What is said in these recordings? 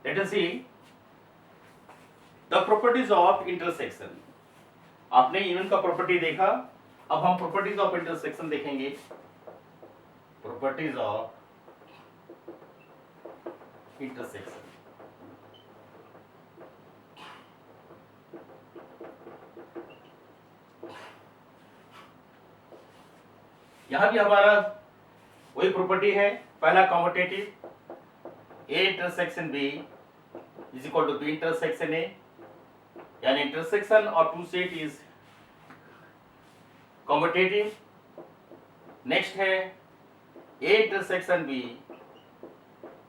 Late us see the properties of intersection. आपने union का property देखा, अब हम प्रॉपर्टीज ऑफ इंटरसेक्शन देखेंगे। Properties of intersection. यहां भी हमारा वही प्रॉपर्टी है, पहला commutative, A intersection B is equal to B intersection A, यानी intersection of two set is commutative. Next है A intersection B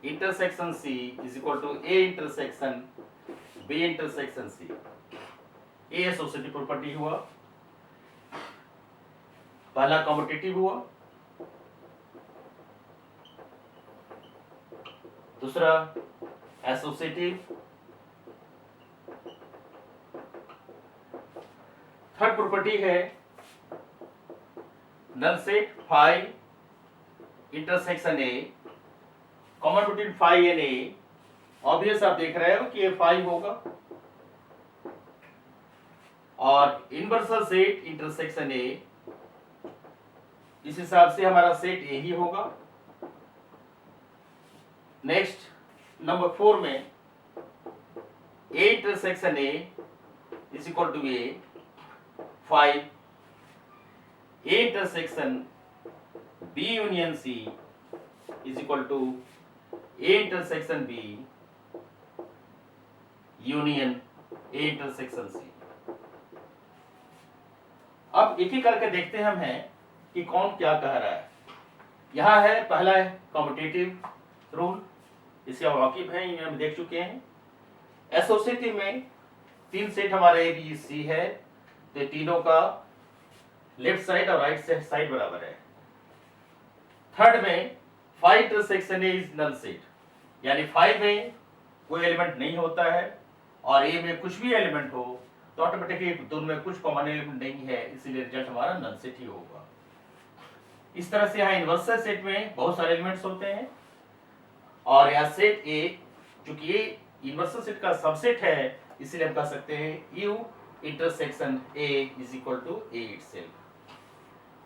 intersection C is equal to A intersection B intersection C. A associative property हुआ, पहला commutative हुआ, दूसरा associative, third property है null set phi intersection A, common between phi and A. Obvious आप देख रहे हो कि ये फाई होगा, और इनवर्सल सेट इंटरसेक्शन ए, इस हिसाब से हमारा सेट ए ही होगा। नेक्स्ट नंबर 4 में A intersection A is equal to A 5, A intersection B union C is equal to A intersection B union A intersection C. अब एक ही करके देखते हैं हम हैं कि कौन क्या कह रहा है। यहां है पहला है कॉम्यूटेटिव रूल, इससे आप वाकिफ हैं, ये हम देख चुके हैं। एसोसिएटिव में 3 सेट हमारे ए बी सी है, तो तीनों का लेफ्ट साइड और राइट साइड बराबर है। थर्ड में 5 intersection A is null set, यानी 5 में कोई एलिमेंट नहीं होता है और ए में कुछ भी एलिमेंट हो तो ऑटोमेटिकली दोनों में कुछ कॉमन एलिमेंट नहीं है, इसीलिए रिजल्ट हमारा नल सेट ही होगा। इस तरह से यहाँ इनवर्सल सेट में बहुत सारे एलिमेंट्स होते हैं, और यहाँ सेट ए, चूंकि ये इनवर्सल सेट का सबसेट है, इसीलिए हम कह सकते हैं U intersection A is equal to A itself.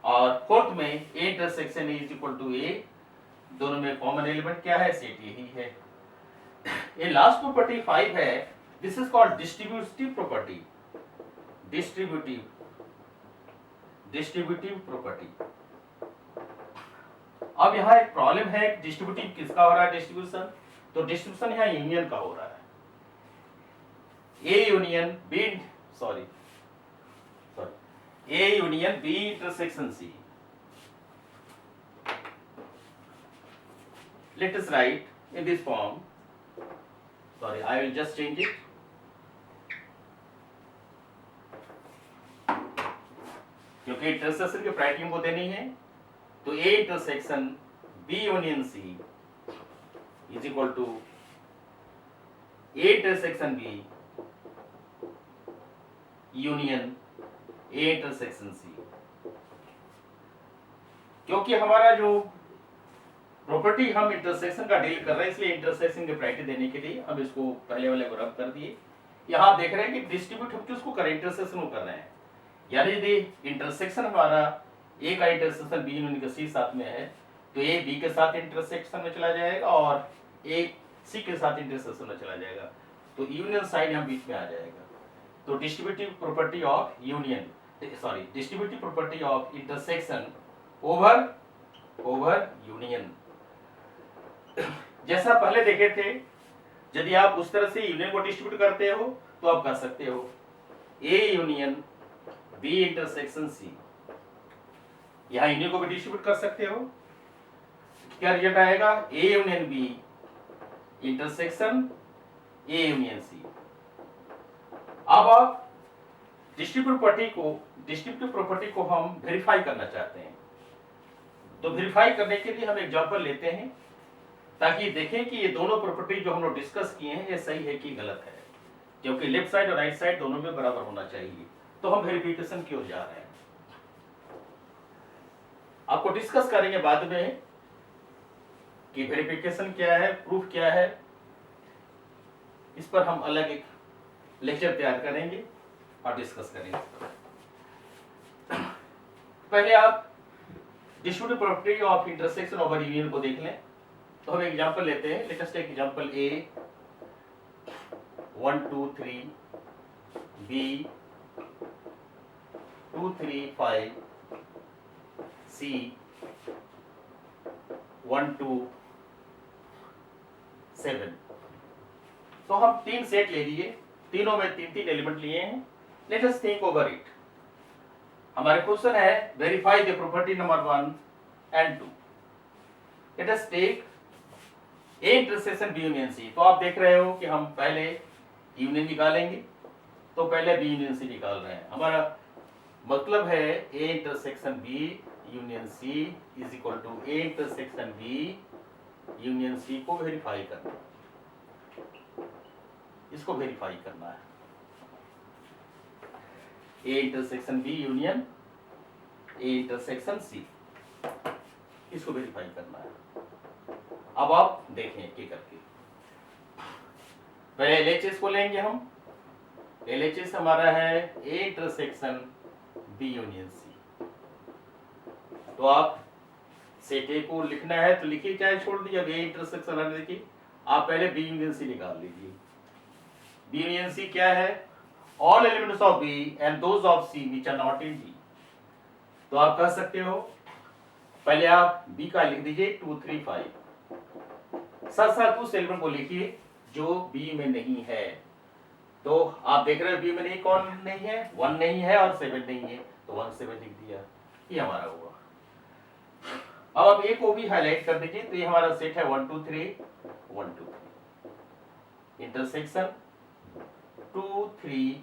और फोर्थ में A intersection A is equal to A, दोनों में कॉमन एलिमेंट क्या है, सेट ए ही है। ये लास्ट प्रॉपर्टी 5 है, this is called distributive property. Distributive property. अब यहाँ एक प्रॉब्लम है, डिस्ट्रीब्यूटिव किसका हो रहा है डिस्ट्रीब्यूशन, तो डिस्ट्रीब्यूशन यहाँ यूनियन का हो रहा है। A union B, sorry A union B intersection C. Let us write in this form. Sorry, I will just change it. क्योंकि इंटरसेक्शन की प्रॉपर्टी हमको देनी है, तो A intersection B union C is equal to A intersection B union A intersection C. क्योंकि हमारा जो property हम इंटरसेक्शन का डील कर रहे हैं, इसलिए इंटरसेक्शन की प्रॉपर्टी देने के लिए हम इसको पहले वाले को रब कर दिए। यहाँ आप देख रहे हैं कि डिस्ट्रीब्यूट हम किसको कर रहे हैं, इंटरसेक्शन को कर रहे हैं। यानी यदि इंटरसेक्शन हमारा ए का इंटरसेक्शन बी यूनियन का सी साथ में है, तो ए बी के साथ इंटरसेक्शन में चला जाएगा और ए सी के साथ इंटरसेक्शन में चला जाएगा, तो यूनियन साइन यहाँ बीच में आ जाएगा। तो distributive property of union, sorry distributive property of intersection over union. जैसा पहले देखे थे, यदि आप उस तरह से यूनियन को डिस्ट्रीब्यूट करते हो तो आप कह सकते हो A union B intersection C. यहां यूनियन को भी डिस्ट्रीब्यूट कर सकते हो, क्या रिजल्ट आएगा, A union B intersection A union C. अब आप डिस्ट्रीब्यूटिव प्रॉपर्टी को हम वेरीफाई करना चाहते हैं, तो वेरीफाई करने के लिए हम एग्जांपल लेते हैं ताकि देखें कि ये दोनों प्रॉपर्टी जो हम लोग डिस्कस किए हैं ये सही है कि गलत है, क्योंकि लेफ्ट साइड और राइट साइड दोनों में बराबर होना चाहिए। तो हम वेरिफिकेशन की ओर जा रहे हैं, आपको डिस्कस करेंगे बाद में कि वेरिफिकेशन क्या है, प्रूफ क्या है। इस पर हम अलग एक लेक्चर तैयार करेंगे और डिस्कस करेंगे इस पर। पहले आप distributive property of intersection over union को देख लें। तो हम एग्जांपल लेते हैं। लेट अस टेक एग्जांपल ए 1 2 3, बी 2 3 5, सी 1 2 7। तो हम 3 सेट ले लिए, तीनों में 3 एलिमेंट लिए हैं। Let us think over it. हमारे क्वेश्चन है verify the property number 1 and 2। Let us take A intersection B union C. तो आप देख रहे हो कि हम पहले यूनियन निकालेंगे, तो पहले बी यूनियन सी निकाल रहे हैं। हमारा मतलब है A intersection B union C is equal to A intersection B union C को वेरीफाई करना, इसको वेरीफाई करना है। A intersection B union A intersection C, इसको वेरीफाई करना है। अब आप देखें क्या करके। पहले एलएचएस को लेंगे हम। एलएचएस हमारा है A intersection B union C. तो आप सेट ए को लिखना है तो लिखिए, चाहे छोड़ दीजिए। अब ए इंटरसेक्शन आने देखिए, आप पहले बी यूनियन सी निकाल लीजिए। बी यूनियन सी क्या है? All elements of B and those of C which are not in D. तो आप कह सकते हो, पहले आप बी का लिख दीजिए 2 3 5, साथ साथ उस एलिमेंट को लिखिए जो बी में नहीं है। तो आप देख रहे हो बी में नहीं, कौन नहीं है? 1 नहीं है और 7 नहीं है, तो 1 7 लिख दिया। ये हमारा हुआ। अब आप ए को भी हाईलाइट कर दीजिए। तो ये हमारा सेट है 1 2 3 1 2 3 intersection 2 3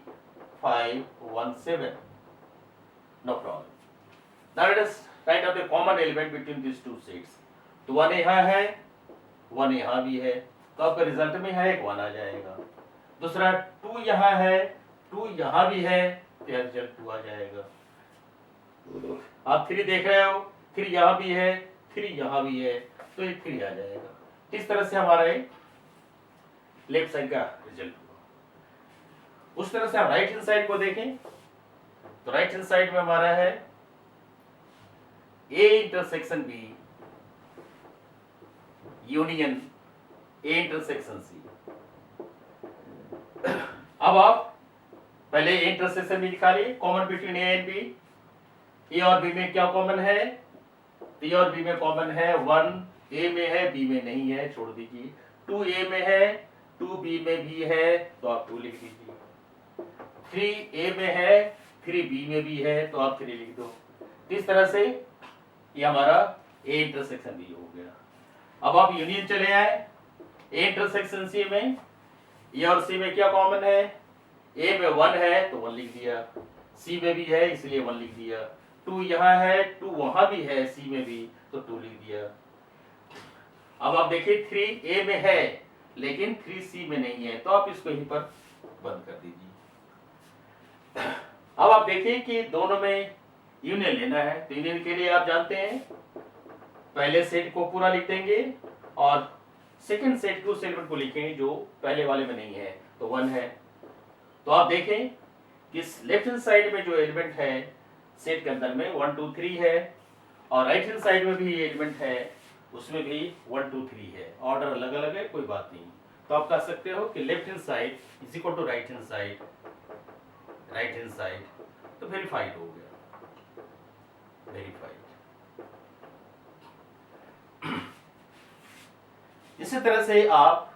5 1 7। No problem. Now let us write out the common element between this two sets. तो 1 यहाँ है, 1 यहाँ भी है, तो आपका रिजल्ट में है 1 आ जाएगा। दूसरा 2 यहाँ है, 2 यहाँ भी है, तो रिजल्ट 2 आ जाएगा। आप 3 देख रहे हो, 3 यहाँ भी है, 3 यहाँ भी है, तो ये 3 आ जाएगा। इस तरह से हमारा एक लेफ्ट साइड का रिजल्ट हुआ। उस तरह से हम राइट हैंड साइड को देखें। तो राइट हैंड साइड में हमारा है A intersection B union A intersection C. अब आप पहले ए इंटरसेक्शन बी निकालिए, common between A and B. A और बी में क्या कॉमन है? ए और बी में कॉमन है 1 ए में है, बी में नहीं है, छोड़ दीजिए। 2 ए में है, 2 बी में भी है, तो आप 2 लिख दीजिए। 3 ए में है, 3 बी में भी है, तो आप 3 लिख दो। इस तरह से ये हमारा ए इंटरसेक्शन बी हो गया। अब आप यूनियन चले आए। ए इंटरसेक्शन सी में ए और सी में क्या कॉमन है? ए में 1 है, तो 1 लिख दिया। सी में भी है, इसलिए 1 लिख दिया। 2 यहाँ है, 2 वहां भी है, सी में भी, तो 2 लिख दिया। अब आप देखिए 3 ए में है, लेकिन 3 सी में नहीं है, तो आप इसको यहीं पर बंद कर दीजिए। अब आप देखिए कि दोनों में यूनियन लेना है। तो यूनियन के लिए आप जानते हैं, पहले सेट को पूरा लिख देंगे और सेकंड सेट के उस एलिमेंट को लिखेंगे जो पहले वाले में नहीं है, तो 1 है। तो आप देखें कि लेफ्ट हैंड साइड में जो एलिमेंट है सेट के अंदर में 1 2 3 है, और राइट हैंड साइड में भी एलिमेंट है, उसमें भी 1 2 3 है। ऑर्डर अलग अलग है, कोई बात नहीं। तो आप कह सकते हो कि left hand side is equal to right hand side, right hand side, तो वेरीफाइड हो गया, वेरीफाइड। इसी तरह से आप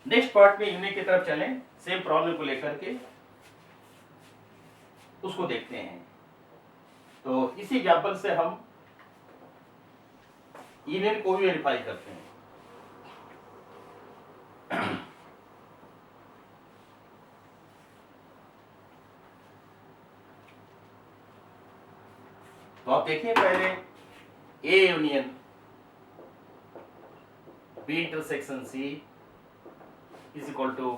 नेक्स्ट पार्ट में यूनियन की तरफ चलें। सेम प्रॉब्लम को लेकर के उसको देखते हैं। तो इसी एग्जांपल से हम यूनियन को भी वेरीफाई करते हैं। तो आप देखिए पहले A union B intersection C is equal to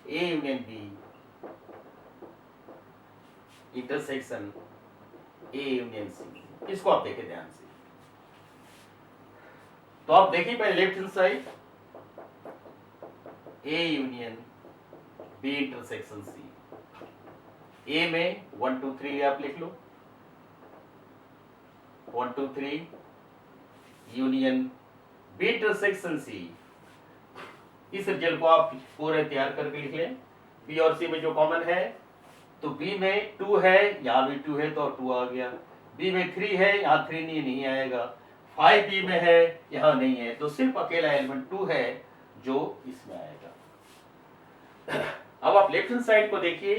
A union B intersection A union C. इसको आप देखिए ध्यान से। तो आप देखिए पहले left hand side A union B intersection C। A में 1 2 3 आप लिख लो, 1 2 3 यूनियन B इंटरसेक्शन C। इस रिजल्ट को आप पूरे तैयार करके लिख लें। B और C में जो कॉमन है, तो B में 2 है, यहाँ भी 2 है तो 2 आ गया। B में 3 है, यहाँ 3 नहीं आएगा। 5 B में है, यहाँ नहीं है, तो सिर्फ अकेला एलिमेंट 2 है जो इसमें आएगा। अब आप लेफ्ट हैंड साइड को देखिए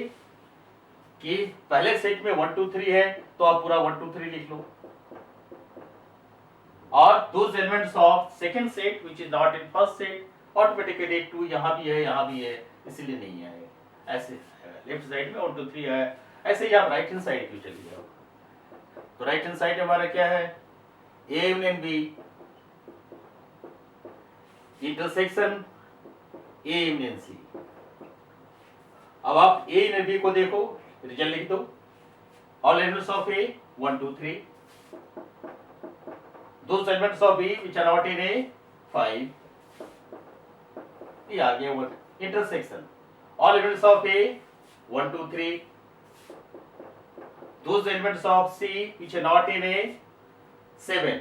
कि पहले सेट में 1 2 3 है, तो आप पूरा 1 2 3 लिख लो, और those elements of second set which is not in first set automatically 2 यहाँ भी है, यहाँ भी है, इसलिए नहीं आएगा। ऐसे लेफ्ट साइड में 1 2 3 है। ऐसे ही आप राइट हैंड साइड की चलिए जाओ, तो राइट हैंड साइड हमारा क्या है, A union B intersection A union C। अब आप A यूनियन B को देखो, रिजल्ट लिख दो, all elements of A 1 2 3, those elements of B which are not in A 5, ये आ गया वो intersection, all elements of A 1 2 3, those elements of C which are not in A 7,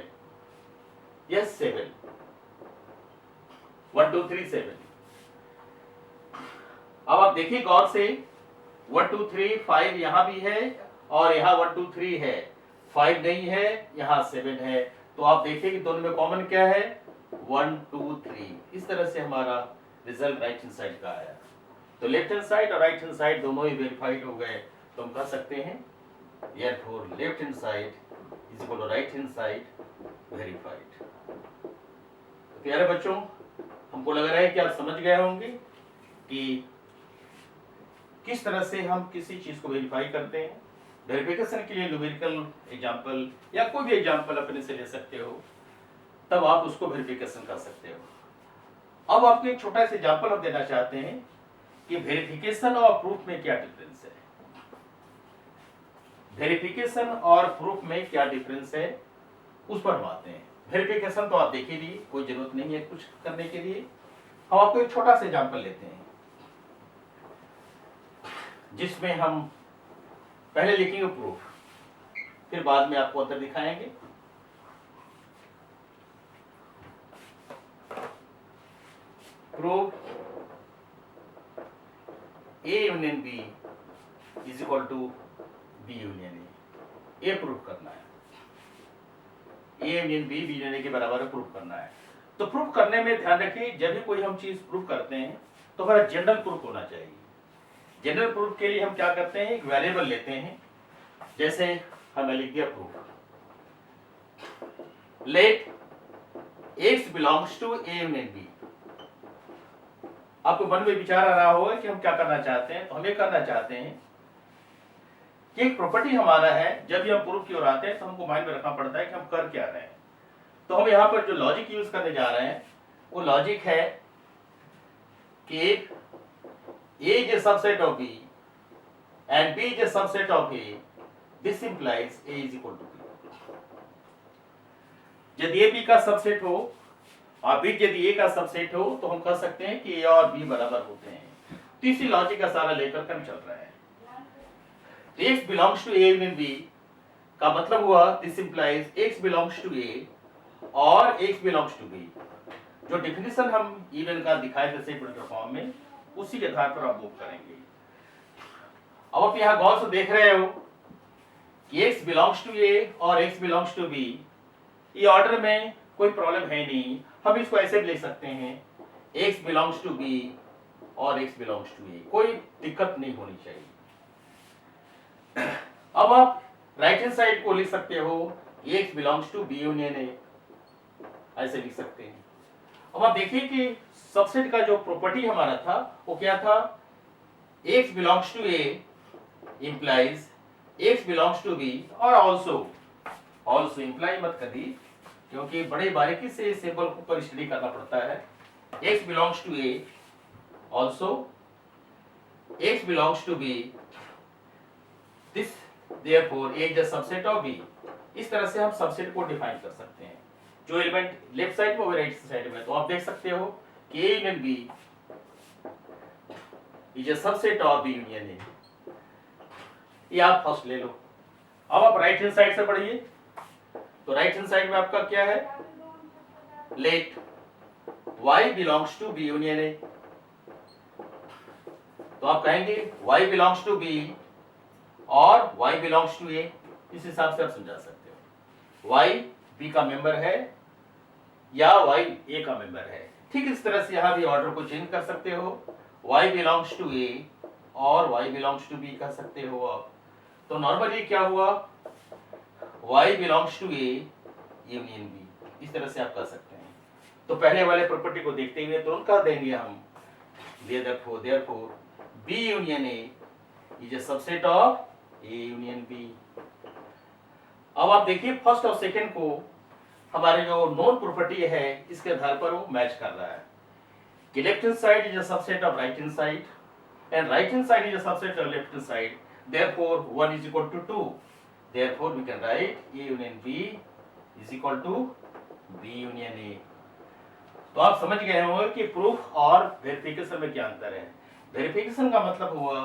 yes 7, 1 2 3 7। अब आप देखिए गौर से, 1 2 3 5 यहाँ भी है और यहाँ 1 2 3 है, 5 नहीं है, यहाँ 7 है, तो आप देखिए कि दोनों में कॉमन क्या है, 1 2 3। इस तरह से हमारा रिजल्ट राइट हैंड साइड का आया। तो लेफ्ट हैंड साइड और राइट हैंड साइड दोनों ही वेरीफाइड हो गए, तो हम कह सकते हैं therefore left hand side is equal to right hand side verified। तो प्यारे बच्चों, हमको लग रहा है कि आप समझ गए होंगे कि किस तरह से हम किसी चीज को वेरीफाई करते हैं। वेरिफिकेशन के लिए न्यूमेरिकल एग्जांपल या कोई भी एग्जांपल अपने से ले सकते हो, तब आप उसको वेरिफिकेशन कर सकते हो। अब आपको एक छोटा सा एग्जांपल हम देना चाहते हैं कि वेरिफिकेशन और प्रूफ में क्या डिफरेंस है। वेरिफिकेशन और प्रूफ में क्या डिफरेंस है, उस पर हम आते हैं। वेरिफिकेशन तो आप देख ही लिए, कोई जरूरत नहीं है कुछ करने के लिए। हम आपको एक छोटा सा एग्जांपल लेते हैं, जिसमें हम पहले लिखेंगे प्रूफ, फिर बाद में आपको अंतर दिखाएंगे। Proof A union B is equal to B union A। ये प्रूफ करना है, A union B B union A के बराबर प्रूफ करना है। तो प्रूफ करने में ध्यान रखिए, जब भी कोई हम चीज प्रूफ करते हैं तो हमारा जनरल प्रूफ होना चाहिए। जनरल प्रूफ के लिए हम क्या करते हैं, एक वेरिएबल लेते हैं, जैसे हमने लिख दिया proof let x belongs to A union B। आपको मन में विचार आ रहा होगा कि हम क्या करना चाहते हैं। तो हम ये करना चाहते हैं कि एक प्रॉपर्टी हमारा है, जब भी हम प्रूफ की ओर आते हैं तो हमको माइंड में रखना पड़ता है कि हम कर क्या रहे हैं। तो हम यहाँ पर जो लॉजिक यूज करने जा रहे हैं वो लॉजिक है कि A is a subset of B and B is a subset of A, this implies A is equal to B। यदि A B का सबसेट हो और B यदि A का सबसेट हो तो हम कह सकते हैं कि A और B बराबर होते हैं। तो इसी लॉजिक का सारा लेकर हम चल रहे हैं। तो X belongs to A union B का मतलब हुआ this implies X belongs to A और X belongs to B। जो डिफिनेशन हम इवन का दिखाए थे सेपरेटर फॉर्म में, उसी के आधार पर आप मूव करेंगे। अब आप यहाँ गौर से देख रहे हो कि X belongs to A और X belongs to B, ये ऑर्डर में कोई प्रॉब्लम है नहीं। हम इसको ऐसे भी ले सकते हैं, X belongs to B और X belongs to A, कोई दिक्कत नहीं होनी चाहिए। अब आप राइट हैंड साइड को लिख सकते हो, X belongs to B union A, ऐसे लिख सकते हैं। अब आप देखिए कि सबसेट का जो प्रॉपर्टी हमारा था वो क्या था, X belongs to A implies X belongs to B और also imply मत कर दी, क्योंकि बड़े बारीकी से सिंबल को पर स्टडी करना पड़ता है। X belongs to A also X belongs to B, this therefore A is a subset of B। इस तरह से हम सबसेट को डिफाइन कर सकते हैं। जो एलिमेंट लेफ्ट साइड में वो राइट साइड में, तो आप देख सकते हो कि A union B is a subset of B union A. ये आप फर्स्ट ले लो। अब आप राइट हैंड साइड से पढ़िए। तो राइट हैंड साइड में आपका क्या है, let y belongs to B union A. तो आप कहेंगे y बिलोंग्स टू बी और y बिलोंग्स टू ए, इस हिसाब से आप समझा सकते हो। y b का मेंबर है या y a का मेंबर है। ठीक इस तरह से यहां भी ऑर्डर को चेंज कर सकते हो, y बिलोंग्स टू a और y बिलोंग्स टू b कर सकते हो आप। तो नॉर्मली क्या हुआ, y belongs to a union b, इस तरह से आप कर सकते हैं। तो पहले वाले प्रॉपर्टी को देखते हुए तुरंत कर देंगे हम, therefore b union a is a subset of a union b। अब आप देखिए फर्स्ट और सेकंड को हमारे जो नोन प्रॉपर्टी है इसके आधार पर वो मैच कर रहा है कि left hand side is a subset of right hand side and right hand side is a subset of left hand side, therefore 1 is equal to 2, therefore we can write a union b is equal to b union a। तो आप समझ गए होंगे कि proof और verification में क्या अंतर है। वेरिफिकेशन का मतलब हुआ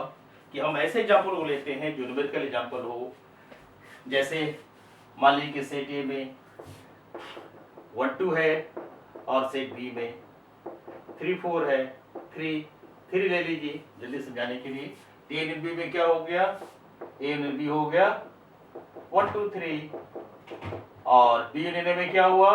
कि हम ऐसे एग्जाम्पल को लेते हैं जो न्यूमेरिकल एग्जाम्पल हो, जैसे मान लीजिए कि सेट ए में 1 2 है और सेट बी में 3 4 है, 3 ले लीजिए जल्दी समझाने के लिए। ए यूनियन बी में क्या हो गया, ए यूनियन बी हो गया 1 2 3 और बी यूनियन ए में क्या हुआ,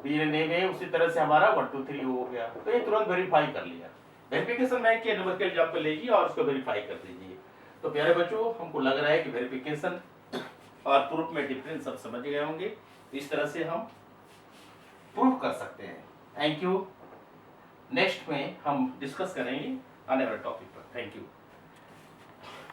बी यूनियन ए में उसी तरह से हमारा 1 2 3 हो गया। तो ये तुरंत वेरीफाई कर लिया। वेरिफिकेशन में कि न्यूमेरिकल एग्जाम्पल लीजिए और उसको वेरीफाई कर दीजिए। तो प्यारे बच्चों, हमको लग रहा है कि वेरिफिकेशन और प्रूफ में डिफरेंस सब समझ गए होंगे। इस तरह से हम प्रूफ कर सकते हैं। Thank you. नेक्स्ट में हम डिस्कस करेंगे आने वाले टॉपिक पर। Thank you.